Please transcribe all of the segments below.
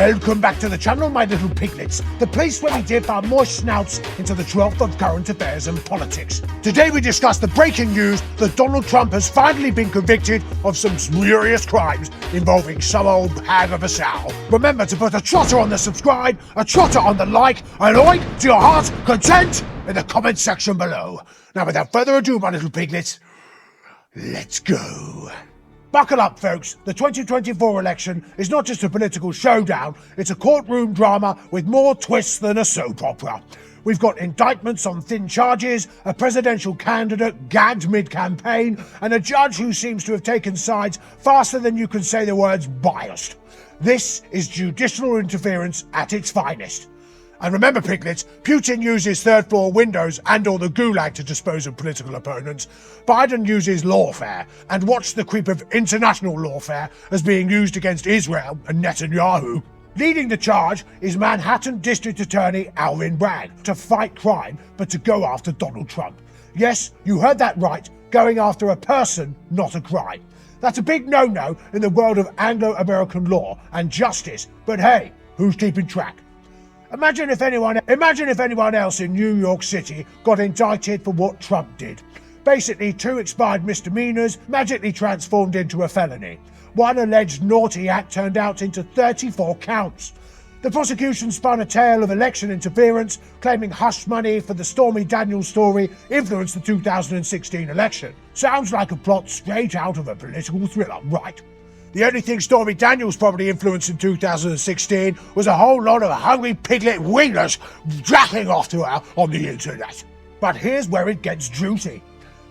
Welcome back to the channel, my little piglets, the place where we dip our moist snouts into the trough of current affairs and politics. Today we discuss the breaking news that Donald Trump has finally been convicted of some spurious crimes involving some old hag of a sow. Remember to put a trotter on the subscribe, a trotter on the like, and oink to your heart's content in the comment section below. Now without further ado, my little piglets, let's go. Buckle up, folks. The 2024 election is not just a political showdown, it's a courtroom drama with more twists than a soap opera. We've got indictments on thin charges, a presidential candidate gagged mid-campaign, and a judge who seems to have taken sides faster than you can say the words biased. This is judicial interference at its finest. And remember, piglets, Putin uses third-floor windows and or the gulag to dispose of political opponents. Biden uses lawfare, and watch the creep of international lawfare as being used against Israel and Netanyahu. Leading the charge is Manhattan District Attorney Alvin Bragg to fight crime, but to go after Donald Trump. Yes, you heard that right, going after a person, not a crime. That's a big no-no in the world of Anglo-American law and justice, but hey, who's keeping track? Imagine if anyone else in New York City got indicted for what Trump did. Basically, 2 expired misdemeanors magically transformed into a felony. One alleged naughty act turned out into 34 counts. The prosecution spun a tale of election interference, claiming hush money for the Stormy Daniels story influenced the 2016 election. Sounds like a plot straight out of a political thriller, right? The only thing Stormy Daniels probably influenced in 2016 was a whole lot of hungry piglet wieners jacking off to her on the internet. But here's where it gets juicy.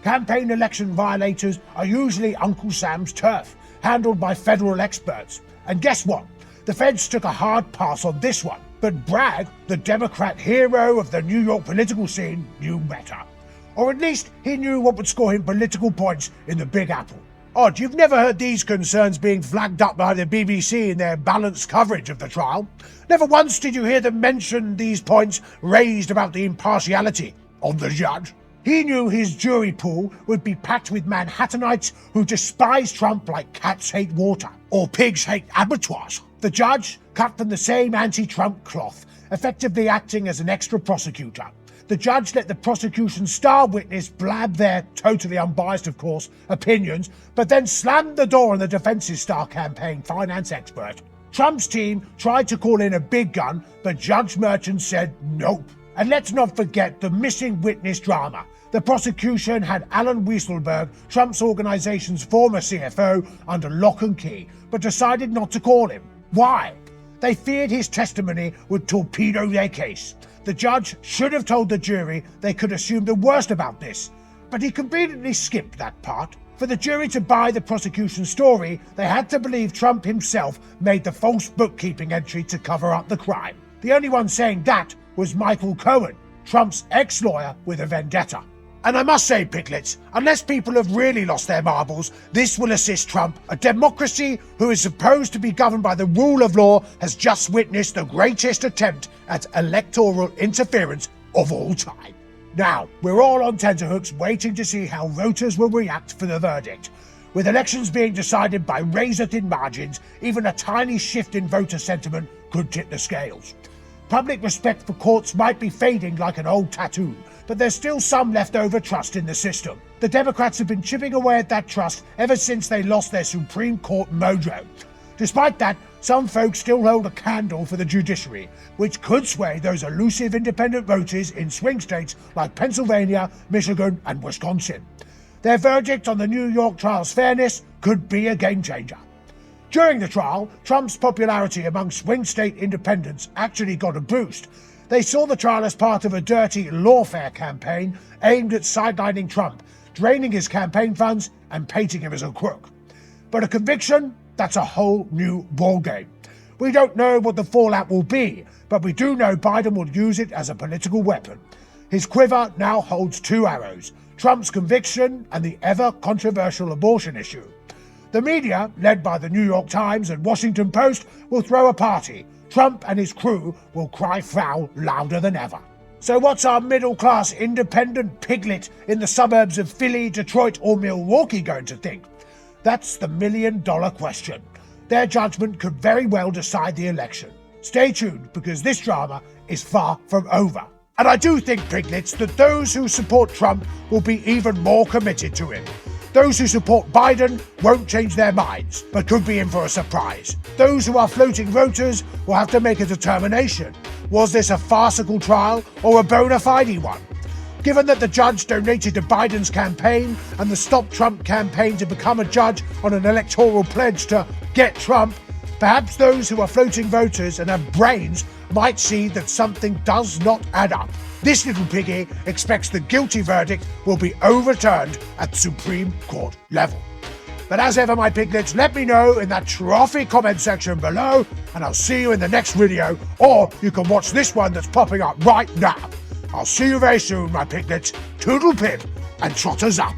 Campaign election violators are usually Uncle Sam's turf, handled by federal experts. And guess what? The feds took a hard pass on this one. But Bragg, the Democrat hero of the New York political scene, knew better. Or at least he knew what would score him political points in the Big Apple. Odd, you've never heard these concerns being flagged up by the BBC in their balanced coverage of the trial. Never once did you hear them mention these points raised about the impartiality of the judge. He knew his jury pool would be packed with Manhattanites who despise Trump like cats hate water, or pigs hate abattoirs. The judge, cut from the same anti-Trump cloth, effectively acting as an extra prosecutor. The judge let the prosecution's star witness blab their, totally unbiased of course, opinions, but then slammed the door on the defense's star campaign finance expert. Trump's team tried to call in a big gun, but Judge Merchant said nope. And let's not forget the missing witness drama. The prosecution had Alan Weisselberg, Trump's organization's former CFO, under lock and key, but decided not to call him. Why? They feared his testimony would torpedo their case. The judge should have told the jury they could assume the worst about this, but he conveniently skipped that part. For the jury to buy the prosecution's story, they had to believe Trump himself made the false bookkeeping entry to cover up the crime. The only one saying that was Michael Cohen, Trump's ex-lawyer with a vendetta. And I must say, piglets, unless people have really lost their marbles, this will assist Trump. A democracy who is supposed to be governed by the rule of law has just witnessed the greatest attempt at electoral interference of all time. Now, we're all on tenterhooks waiting to see how voters will react for the verdict. With elections being decided by razor-thin margins, even a tiny shift in voter sentiment could tip the scales. Public respect for courts might be fading like an old tattoo, but there's still some leftover trust in the system. The Democrats have been chipping away at that trust ever since they lost their Supreme Court mojo. Despite that, some folks still hold a candle for the judiciary, which could sway those elusive independent voters in swing states like Pennsylvania, Michigan, and Wisconsin. Their verdict on the New York trial's fairness could be a game changer. During the trial, Trump's popularity among swing state independents actually got a boost. They saw the trial as part of a dirty lawfare campaign aimed at sidelining Trump, draining his campaign funds and painting him as a crook. But a conviction? That's a whole new ballgame. We don't know what the fallout will be, but we do know Biden will use it as a political weapon. His quiver now holds 2 arrows: Trump's conviction and the ever-controversial abortion issue. The media, led by the New York Times and Washington Post, will throw a party. Trump and his crew will cry foul louder than ever. So what's our middle-class independent piglet in the suburbs of Philly, Detroit or Milwaukee going to think? That's the million-dollar question. Their judgment could very well decide the election. Stay tuned, because this drama is far from over. And I do think, piglets, that those who support Trump will be even more committed to him. Those who support Biden won't change their minds, but could be in for a surprise. Those who are floating voters will have to make a determination. Was this a farcical trial or a bona fide one? Given that the judge donated to Biden's campaign and the Stop Trump campaign to become a judge on an electoral pledge to get Trump, perhaps those who are floating voters and have brains might see that something does not add up. This little piggy expects the guilty verdict will be overturned at Supreme Court level. But as ever, my piglets, let me know in that trophy comment section below, and I'll see you in the next video, or you can watch this one that's popping up right now. I'll see you very soon, my piglets. Toodle pip and trotters up.